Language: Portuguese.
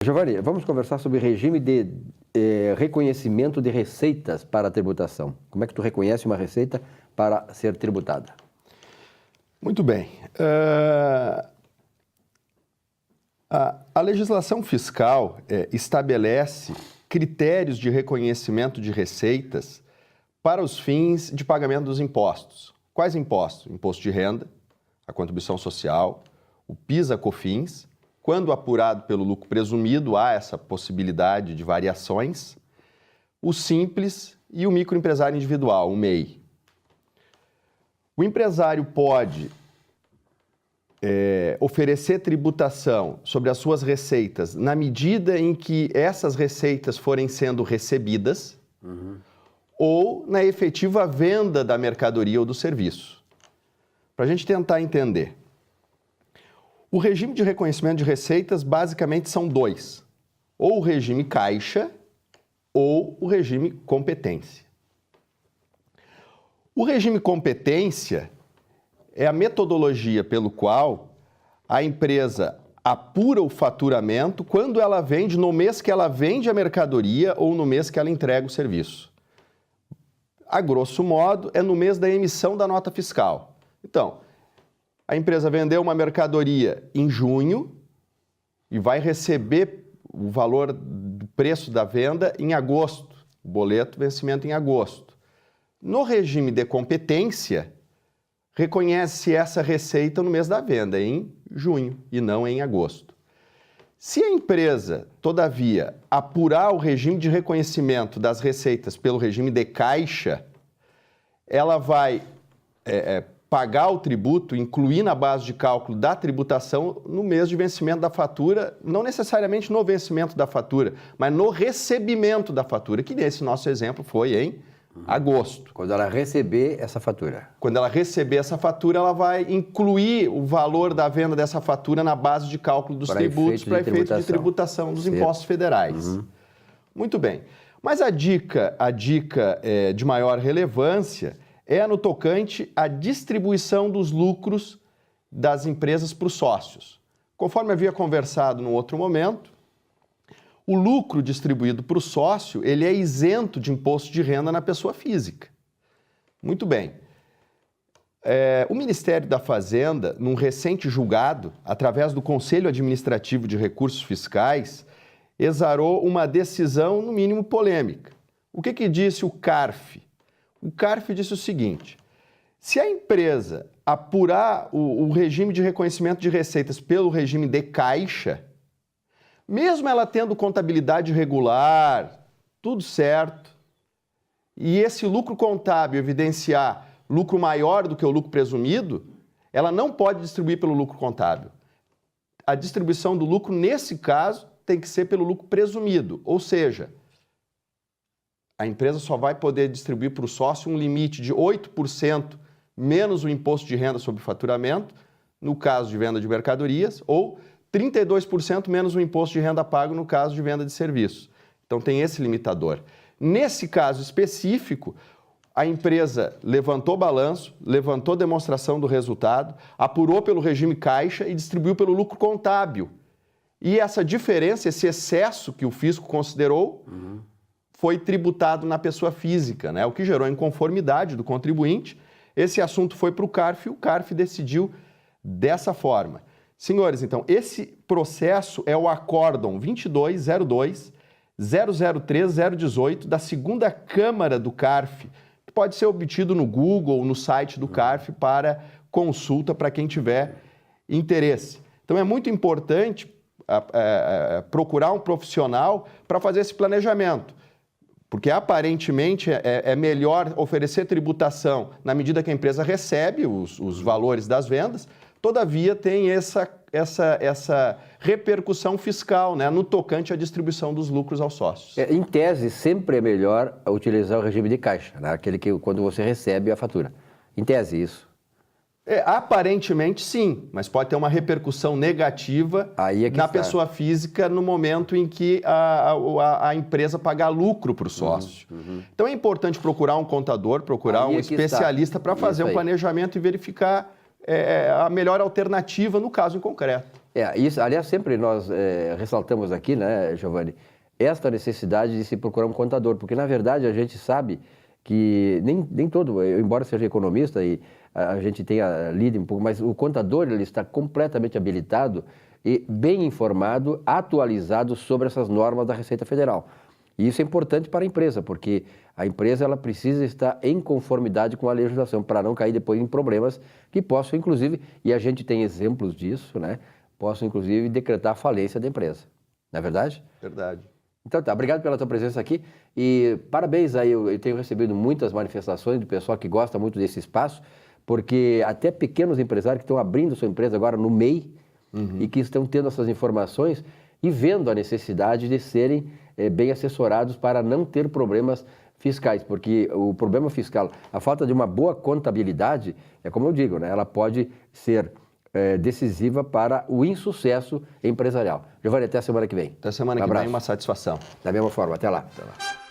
Giovanni, vamos conversar sobre regime de reconhecimento de receitas para a tributação. Como é que tu reconhece uma receita para ser tributada? Muito bem. A legislação fiscal estabelece critérios de reconhecimento de receitas para os fins de pagamento dos impostos. Quais impostos? Imposto de renda, a contribuição social, o PIS/COFINS. Quando apurado pelo lucro presumido, há essa possibilidade de variações. O simples e o microempresário individual, o MEI. O empresário pode oferecer tributação sobre as suas receitas na medida em que essas receitas forem sendo recebidas ou na efetiva venda da mercadoria ou do serviço. Para a gente tentar entender. O regime de reconhecimento de receitas basicamente são dois, ou o regime caixa ou o regime competência. O regime competência é a metodologia pelo qual a empresa apura o faturamento quando ela vende, no mês que ela vende a mercadoria ou no mês que ela entrega o serviço. A grosso modo, é no mês da emissão da nota fiscal. Então, a empresa vendeu uma mercadoria em junho e vai receber o valor do preço da venda em agosto. O boleto vencimento em agosto. No regime de competência, reconhece essa receita no mês da venda, em junho e não em agosto. Se a empresa, todavia, apurar o regime de reconhecimento das receitas pelo regime de caixa, ela vai pagar o tributo, incluir na base de cálculo da tributação no mês de vencimento da fatura, não necessariamente no vencimento da fatura, mas no recebimento da fatura, que nesse nosso exemplo foi em agosto. Quando ela receber essa fatura. Quando ela receber essa fatura, ela vai incluir o valor da venda dessa fatura na base de cálculo dos tributos para efeito de tributação dos impostos federais. Muito bem. Mas a dica de maior relevância é no tocante à distribuição dos lucros das empresas para os sócios. Conforme havia conversado no outro momento, o lucro distribuído para o sócio, ele é isento de imposto de renda na pessoa física. Muito bem. O Ministério da Fazenda, num recente julgado, através do Conselho Administrativo de Recursos Fiscais, exarou uma decisão, no mínimo, polêmica. O que disse o CARF? O CARF disse o seguinte: se a empresa apurar o regime de reconhecimento de receitas pelo regime de caixa, mesmo ela tendo contabilidade regular, tudo certo, e esse lucro contábil evidenciar lucro maior do que o lucro presumido, ela não pode distribuir pelo lucro contábil. A distribuição do lucro, nesse caso, tem que ser pelo lucro presumido, ou seja, a empresa só vai poder distribuir para o sócio um limite de 8% menos o imposto de renda sobre faturamento, no caso de venda de mercadorias, ou 32% menos o imposto de renda pago no caso de venda de serviços. Então tem esse limitador. Nesse caso específico, a empresa levantou balanço, levantou demonstração do resultado, apurou pelo regime caixa e distribuiu pelo lucro contábil. E essa diferença, esse excesso que o fisco considerou, foi tributado na pessoa física, né? O que gerou inconformidade do contribuinte. Esse assunto foi para o CARF e o CARF decidiu dessa forma. Senhores, então, esse processo é o acórdão 2202-003-018 da segunda Câmara do CARF, que pode ser obtido no Google ou no site do CARF para consulta para quem tiver interesse. Então, é muito importante procurar um profissional para fazer esse planejamento. Porque, aparentemente, é melhor oferecer tributação na medida que a empresa recebe os valores das vendas, todavia tem essa repercussão fiscal, né, no tocante à distribuição dos lucros aos sócios. Em tese, sempre é melhor utilizar o regime de caixa, né, aquele que quando você recebe a fatura. Em tese, isso. Aparentemente sim, mas pode ter uma repercussão negativa na pessoa física no momento em que a empresa pagar lucro para o sócio. Então é importante procurar um contador, procurar um especialista para fazer um planejamento e verificar a melhor alternativa no caso em concreto. Isso, aliás, sempre nós ressaltamos aqui, né, Giovanni, esta necessidade de se procurar um contador, porque na verdade a gente sabe que nem todo, eu, embora seja economista e a gente tenha lido um pouco, mas o contador ele está completamente habilitado e bem informado, atualizado sobre essas normas da Receita Federal. E isso é importante para a empresa, porque a empresa ela precisa estar em conformidade com a legislação para não cair depois em problemas que possam, inclusive, e a gente tem exemplos disso, né? Possam, inclusive, decretar a falência da empresa. Não é verdade? Verdade. Então tá, obrigado pela tua presença aqui e parabéns aí, eu tenho recebido muitas manifestações do pessoal que gosta muito desse espaço, porque até pequenos empresários que estão abrindo sua empresa agora no MEI e que estão tendo essas informações e vendo a necessidade de serem bem assessorados para não ter problemas fiscais, porque o problema fiscal, a falta de uma boa contabilidade, é como eu digo, né, ela pode ser decisiva para o insucesso empresarial. Giovanni, até a semana que vem. Até a semana que vem, uma satisfação. Da mesma forma, até lá. Até lá.